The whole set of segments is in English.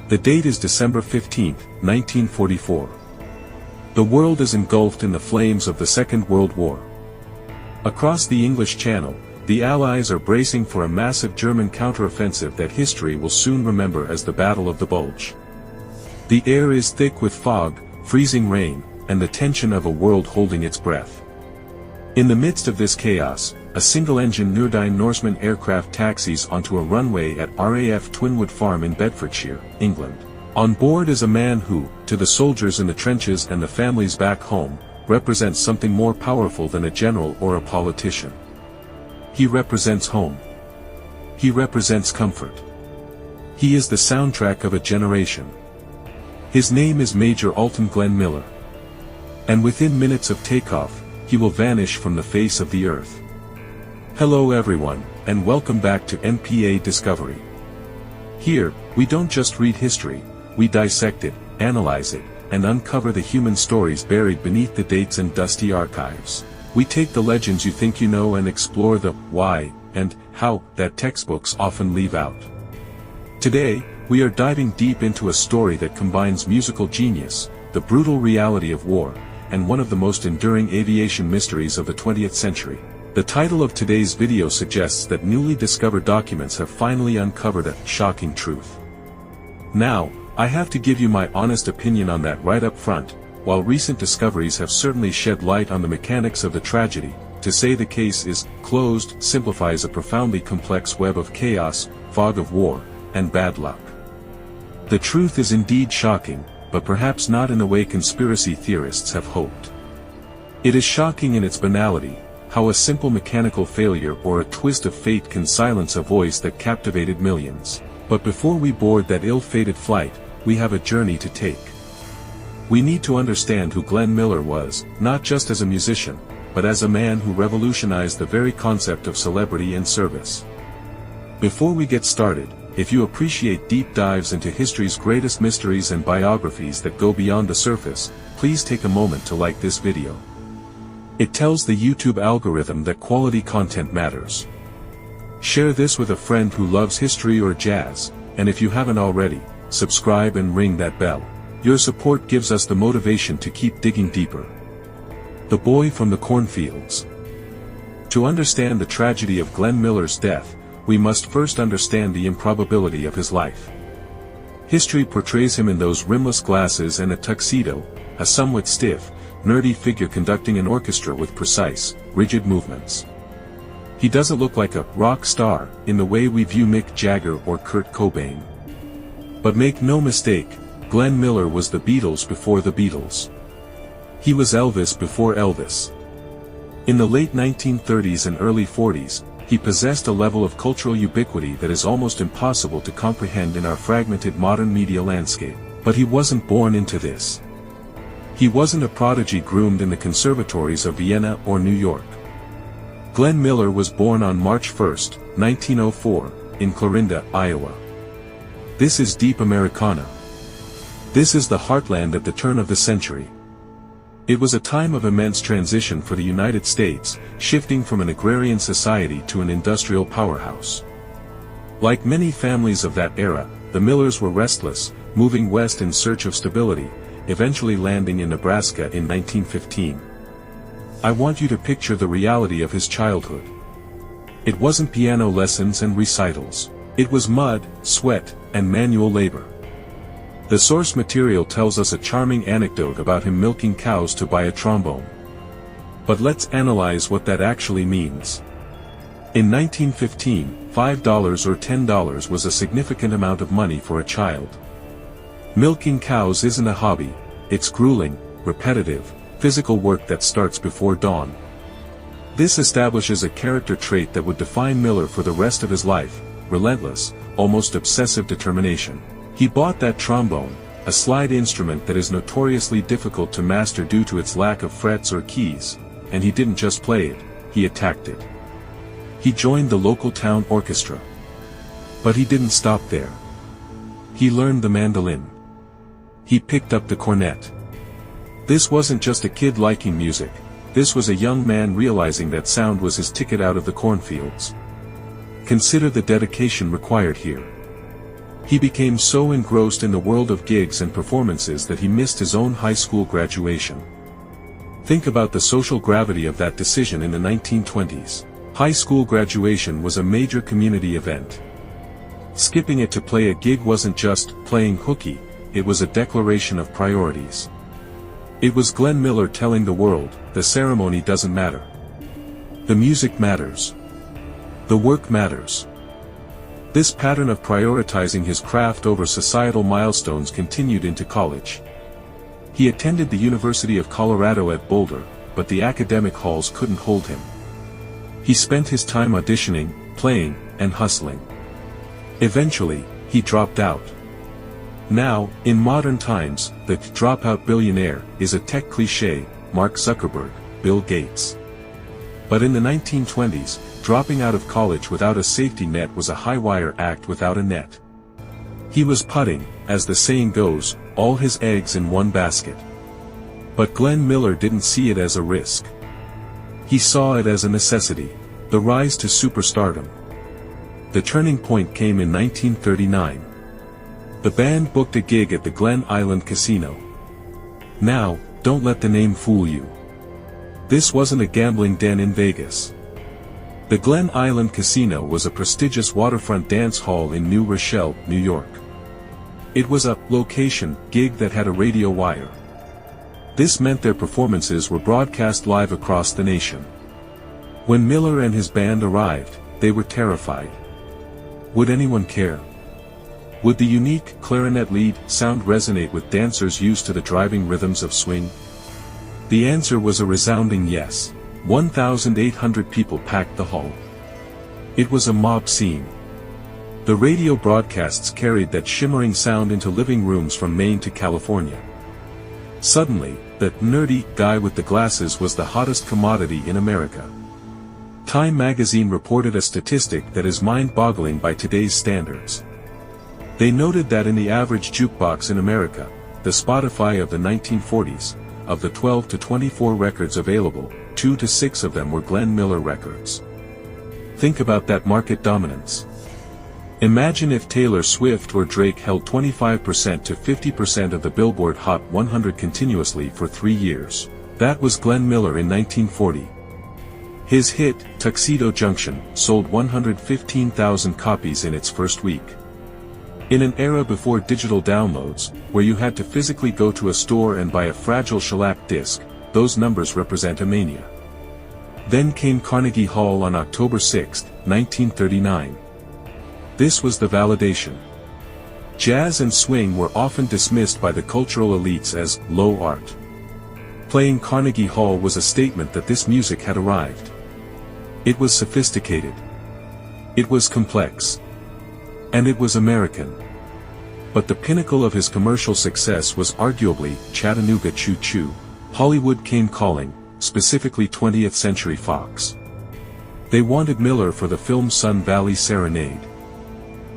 The date is December 15, 1944. The world is engulfed in the flames of the Second World War. Across the English Channel, the Allies are bracing for a massive German counteroffensive that history will soon remember as the Battle of the Bulge. The air is thick with fog, freezing rain, and the tension of a world holding its breath. In the midst of this chaos, a single-engine Nordine Norseman aircraft taxis onto a runway at RAF Twinwood Farm in Bedfordshire, England. On board is a man who, to the soldiers in the trenches and the families back home, represents something more powerful than a general or a politician. He represents home. He represents comfort. He is the soundtrack of a generation. His name is Major Alton Glenn Miller. And within minutes of takeoff, he will vanish from the face of the earth. Hello everyone, and welcome back to MPA Discovery. Here, we don't just read history, we dissect it, analyze it, and uncover the human stories buried beneath the dates and dusty archives. We take the legends you think you know and explore the why and how that textbooks often leave out. Today, we are diving deep into a story that combines musical genius, the brutal reality of war, and one of the most enduring aviation mysteries of the 20th century. The title of today's video suggests that newly discovered documents have finally uncovered a shocking truth. Now, I have to give you my honest opinion on that right up front. While recent discoveries have certainly shed light on the mechanics of the tragedy, to say the case is closed simplifies a profoundly complex web of chaos, fog of war, and bad luck. The truth is indeed shocking, but perhaps not in the way conspiracy theorists have hoped. It is shocking in its banality, how a simple mechanical failure or a twist of fate can silence a voice that captivated millions. But before we board that ill-fated flight, we have a journey to take. We need to understand who Glenn Miller was, not just as a musician, but as a man who revolutionized the very concept of celebrity and service. Before we get started, if you appreciate deep dives into history's greatest mysteries and biographies that go beyond the surface, please take a moment to like this video. It tells the YouTube algorithm that quality content matters. Share this with a friend who loves history or jazz, and if you haven't already, subscribe and ring that bell. Your support gives us the motivation to keep digging deeper. The boy from the cornfields. To understand the tragedy of Glenn Miller's death, we must first understand the improbability of his life. History portrays him in those rimless glasses and a tuxedo, a somewhat stiff, nerdy figure conducting an orchestra with precise, rigid movements. He doesn't look like a rock star in the way we view Mick Jagger or Kurt Cobain. But make no mistake, Glenn Miller was the Beatles before the Beatles. He was Elvis before Elvis. In the late 1930s and early 40s, he possessed a level of cultural ubiquity that is almost impossible to comprehend in our fragmented modern media landscape. But he wasn't born into this. He wasn't a prodigy groomed in the conservatories of Vienna or New York. Glenn Miller was born on March 1, 1904, in Clarinda, Iowa. This is deep Americana. This is the heartland at the turn of the century. It was a time of immense transition for the United States, shifting from an agrarian society to an industrial powerhouse. Like many families of that era, the Millers were restless, moving west in search of stability, eventually landing in Nebraska in 1915. I want you to picture the reality of his childhood. It wasn't piano lessons and recitals. It was mud, sweat, and manual labor. The source material tells us a charming anecdote about him milking cows to buy a trombone. But let's analyze what that actually means. In 1915, $5 or $10 was a significant amount of money for a child. Milking cows isn't a hobby, it's grueling, repetitive, physical work that starts before dawn. This establishes a character trait that would define Miller for the rest of his life: relentless, almost obsessive determination. He bought that trombone, a slide instrument that is notoriously difficult to master due to its lack of frets or keys, and he didn't just play it, he attacked it. He joined the local town orchestra. But he didn't stop there. He learned the mandolin. He picked up the cornet. This wasn't just a kid liking music, this was a young man realizing that sound was his ticket out of the cornfields. Consider the dedication required here. He became so engrossed in the world of gigs and performances that he missed his own high school graduation. Think about the social gravity of that decision in the 1920s. High school graduation was a major community event. Skipping it to play a gig wasn't just playing hooky, it was a declaration of priorities. It was Glenn Miller telling the world, the ceremony doesn't matter. The music matters. The work matters. This pattern of prioritizing his craft over societal milestones continued into college. He attended the University of Colorado at Boulder, but the academic halls couldn't hold him. He spent his time auditioning, playing, and hustling. Eventually, he dropped out. Now, in modern times, the dropout billionaire is a tech cliché, Mark Zuckerberg, Bill Gates. But in the 1920s, dropping out of college without a safety net was a high-wire act without a net. He was putting, as the saying goes, all his eggs in one basket. But Glenn Miller didn't see it as a risk. He saw it as a necessity, the rise to superstardom. The turning point came in 1939. The band booked a gig at the Glen Island Casino. Now, don't let the name fool you. This wasn't a gambling den in Vegas. The Glen Island Casino was a prestigious waterfront dance hall in New Rochelle, New York. It was a location gig that had a radio wire. This meant their performances were broadcast live across the nation. When Miller and his band arrived, they were terrified. Would anyone care? Would the unique clarinet lead sound resonate with dancers used to the driving rhythms of swing? The answer was a resounding yes. 1,800 people packed the hall. It was a mob scene. The radio broadcasts carried that shimmering sound into living rooms from Maine to California. Suddenly, that nerdy guy with the glasses was the hottest commodity in America. Time magazine reported a statistic that is mind-boggling by today's standards. They noted that in the average jukebox in America, the Spotify of the 1940s, of the 12 to 24 records available, 2 to 6 of them were Glenn Miller records. Think about that market dominance. Imagine if Taylor Swift or Drake held 25% to 50% of the Billboard Hot 100 continuously for 3 years. That was Glenn Miller in 1940. His hit, Tuxedo Junction, sold 115,000 copies in its first week. In an era before digital downloads, where you had to physically go to a store and buy a fragile shellac disc, those numbers represent a mania. Then came Carnegie Hall on October 6, 1939. This was the validation. Jazz and swing were often dismissed by the cultural elites as low art. Playing Carnegie Hall was a statement that this music had arrived. It was sophisticated. It was complex. And it was American. But the pinnacle of his commercial success was arguably Chattanooga Choo Choo. Hollywood came calling, specifically 20th Century Fox. They wanted Miller for the film Sun Valley Serenade.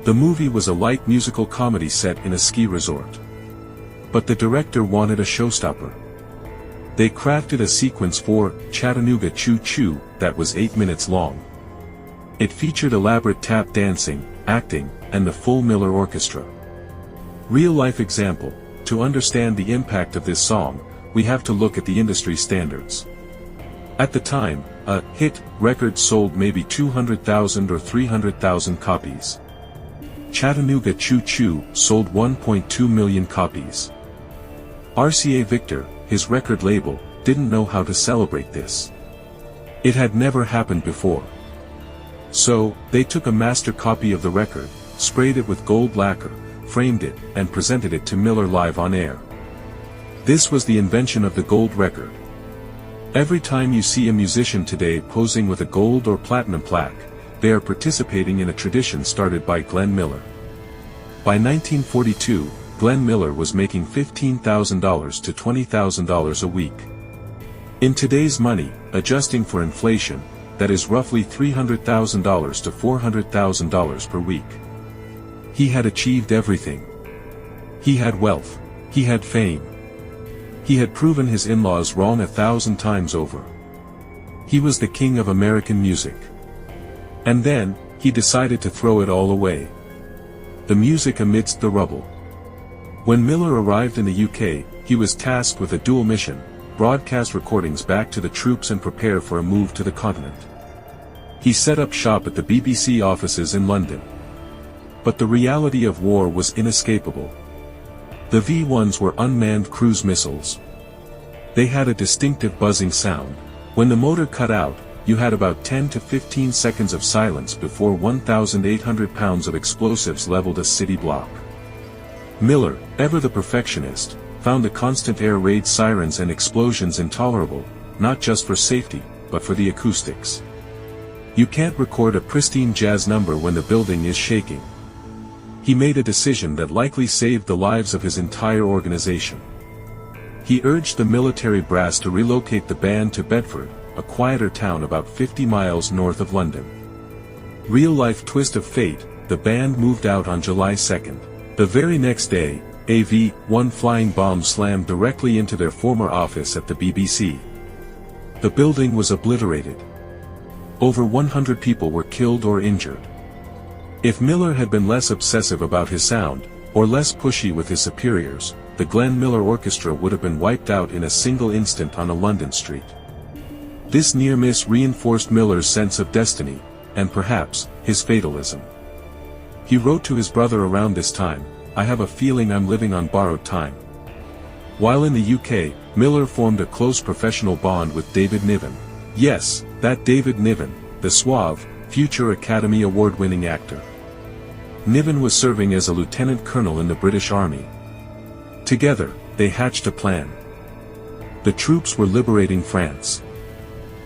The movie was a light musical comedy set in a ski resort. But the director wanted a showstopper. They crafted a sequence for Chattanooga Choo Choo that was 8 minutes long. It featured elaborate tap dancing, acting, and the full Miller Orchestra. Real-life example: to understand the impact of this song, we have to look at the industry standards. At the time, a hit record sold maybe 200,000 or 300,000 copies. Chattanooga Choo Choo sold 1.2 million copies. RCA Victor, his record label, didn't know how to celebrate this. It had never happened before. So, they took a master copy of the record, sprayed it with gold lacquer, framed it, and presented it to Miller live on air. This was the invention of the gold record. Every time you see a musician today posing with a gold or platinum plaque, they are participating in a tradition started by Glenn Miller. By 1942, Glenn Miller was making $15,000 to $20,000 a week. In today's money, adjusting for inflation, that is roughly $300,000 to $400,000 per week. He had achieved everything. He had wealth. He had fame. He had proven his in-laws wrong 1,000 times over. He was the king of American music. And then, he decided to throw it all away. the music amidst the rubble. When Miller arrived in the UK, he was tasked with a dual mission: broadcast recordings back to the troops and prepare for a move to the continent. He set up shop at the BBC offices in London. But the reality of war was inescapable. The V-1s were unmanned cruise missiles. They had a distinctive buzzing sound. When the motor cut out, you had about 10 to 15 seconds of silence before 1,800 pounds of explosives leveled a city block. Miller, ever the perfectionist, found the constant air raid sirens and explosions intolerable, not just for safety, but for the acoustics. You can't record a pristine jazz number when the building is shaking. He made a decision that likely saved the lives of his entire organization. He urged the military brass to relocate the band to Bedford, a quieter town about 50 miles north of London. Real-life twist of fate, the band moved out on July 2nd. The very next day, a V-1 flying bomb slammed directly into their former office at the BBC. The building was obliterated. Over 100 people were killed or injured. If Miller had been less obsessive about his sound, or less pushy with his superiors, the Glenn Miller Orchestra would have been wiped out in a single instant on a London street. This near miss reinforced Miller's sense of destiny, and perhaps, his fatalism. He wrote to his brother around this time, "I have a feeling I'm living on borrowed time." While in the UK, Miller formed a close professional bond with David Niven. Yes, that David Niven, the suave, future Academy Award-winning actor. Niven was serving as a lieutenant colonel in the British Army. Together, they hatched a plan. The troops were liberating France.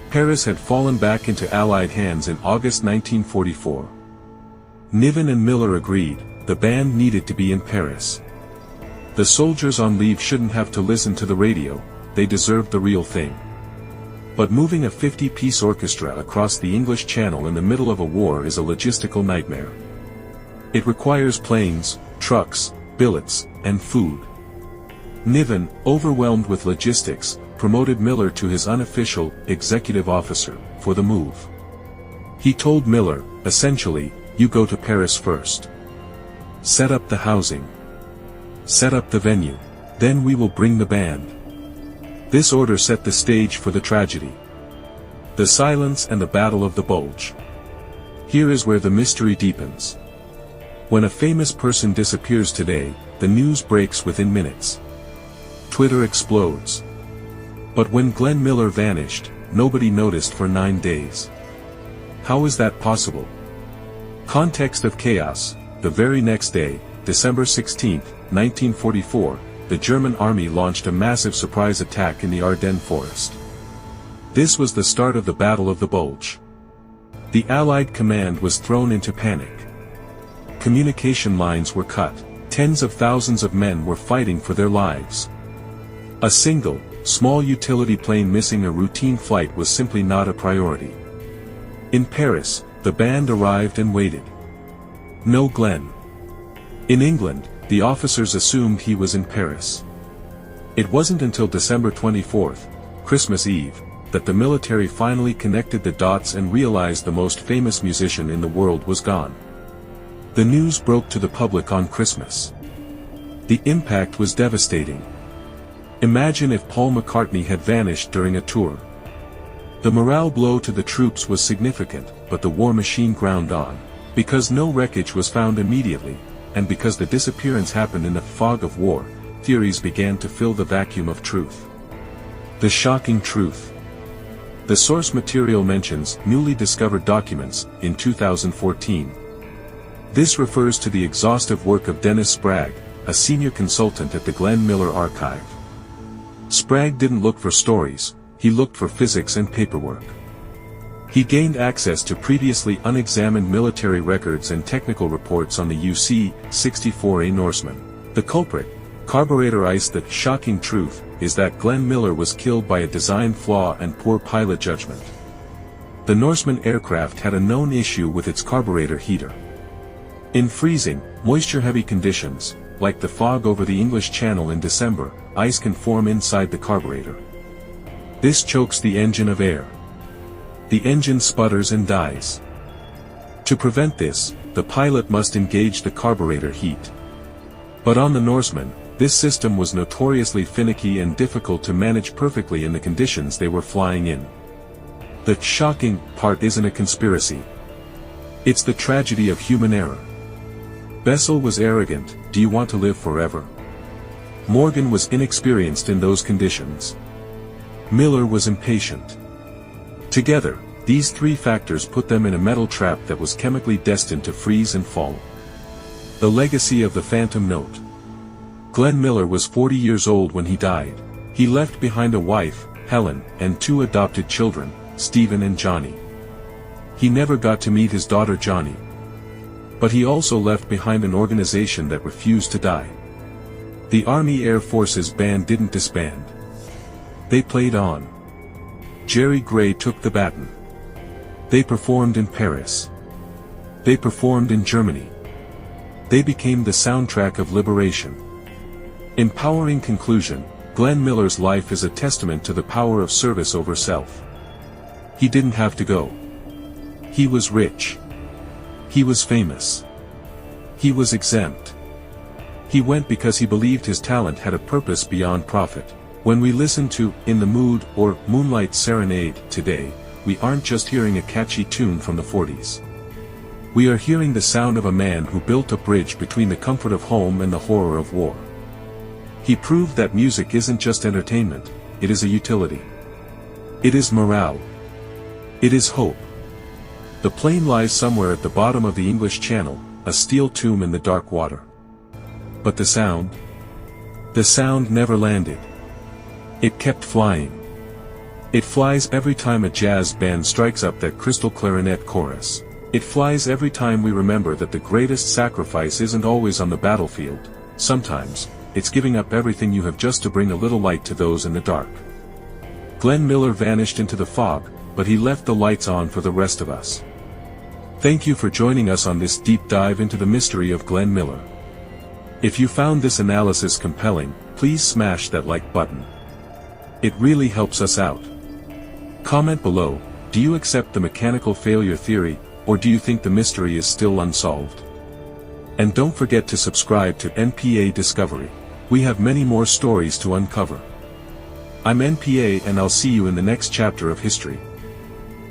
Paris had fallen back into Allied hands in August 1944. Niven and Miller agreed, the band needed to be in Paris. The soldiers on leave shouldn't have to listen to the radio, they deserved the real thing. But moving a 50-piece orchestra across the English Channel in the middle of a war is a logistical nightmare. It requires planes, trucks, billets, and food. Niven, overwhelmed with logistics, promoted Miller to his unofficial executive officer for the move. He told Miller, essentially, you go to Paris first. Set up the housing. Set up the venue. Then we will bring the band. This order set the stage for the tragedy. The silence and the Battle of the Bulge. Here is where the mystery deepens. When a famous person disappears today, the news breaks within minutes. Twitter explodes. But when Glenn Miller vanished, nobody noticed for 9 days. How is that possible? Context of chaos. The very next day, December 16, 1944, the German army launched a massive surprise attack in the Ardennes forest. This was the start of the Battle of the Bulge. The Allied command was thrown into panic. Communication lines were cut. Tens of thousands of men were fighting for their lives. A single, small utility plane missing a routine flight was simply not a priority. In Paris, the band arrived and waited. No Glenn. In England, the officers assumed he was in Paris. It wasn't until December 24th, Christmas Eve, that the military finally connected the dots and realized the most famous musician in the world was gone. The news broke to the public on Christmas. The impact was devastating. Imagine if Paul McCartney had vanished during a tour. The morale blow to the troops was significant, but the war machine ground on. Because no wreckage was found immediately, and because the disappearance happened in the fog of war, theories began to fill the vacuum of truth. The shocking truth. The source material mentions newly discovered documents in 2014. This refers to the exhaustive work of Dennis Sprague, a senior consultant at the Glenn Miller Archive. Sprague didn't look for stories, he looked for physics and paperwork. He gained access to previously unexamined military records and technical reports on the UC-64A Norseman. The culprit, carburetor ice. The shocking truth is that Glenn Miller was killed by a design flaw and poor pilot judgment. The Norseman aircraft had a known issue with its carburetor heater. In freezing, moisture-heavy conditions, like the fog over the English Channel in December, ice can form inside the carburetor. This chokes the engine of air. The engine sputters and dies. To prevent this, the pilot must engage the carburetor heat. But on the Norsemen, this system was notoriously finicky and difficult to manage perfectly in the conditions they were flying in. The shocking part isn't a conspiracy. It's the tragedy of human error. Bessel was arrogant, do you want to live forever? Morgan was inexperienced in those conditions. Miller was impatient. Together, these three factors put them in a metal trap that was chemically destined to freeze and fall. The legacy of the Phantom Note. Glenn Miller was 40 years old when he died. He left behind a wife, Helen, and two adopted children, Stephen and Johnny. He never got to meet his daughter Johnny. But he also left behind an organization that refused to die. The Army Air Forces band didn't disband. They played on. Jerry Gray took the baton. They performed in Paris. They performed in Germany. They became the soundtrack of liberation. Empowering conclusion, Glenn Miller's life is a testament to the power of service over self. He didn't have to go. He was rich. He was famous. He was exempt. He went because he believed his talent had a purpose beyond profit. When we listen to In the Mood or Moonlight Serenade today, we aren't just hearing a catchy tune from the 40s. We are hearing the sound of a man who built a bridge between the comfort of home and the horror of war. He proved that music isn't just entertainment, it is a utility. It is morale. It is hope. The plane lies somewhere at the bottom of the English Channel, a steel tomb in the dark water. But the sound? The sound never landed. It kept flying. It flies every time a jazz band strikes up that crystal clarinet chorus. It flies every time we remember that the greatest sacrifice isn't always on the battlefield. Sometimes, it's giving up everything you have just to bring a little light to those in the dark. Glenn Miller vanished into the fog, but he left the lights on for the rest of us. Thank you for joining us on this deep dive into the mystery of Glenn Miller. If you found this analysis compelling, please smash that like button. It really helps us out. Comment below, do you accept the mechanical failure theory, or do you think the mystery is still unsolved? And don't forget to subscribe to NPA Discovery. We have many more stories to uncover. I'm NPA and I'll see you in the next chapter of history.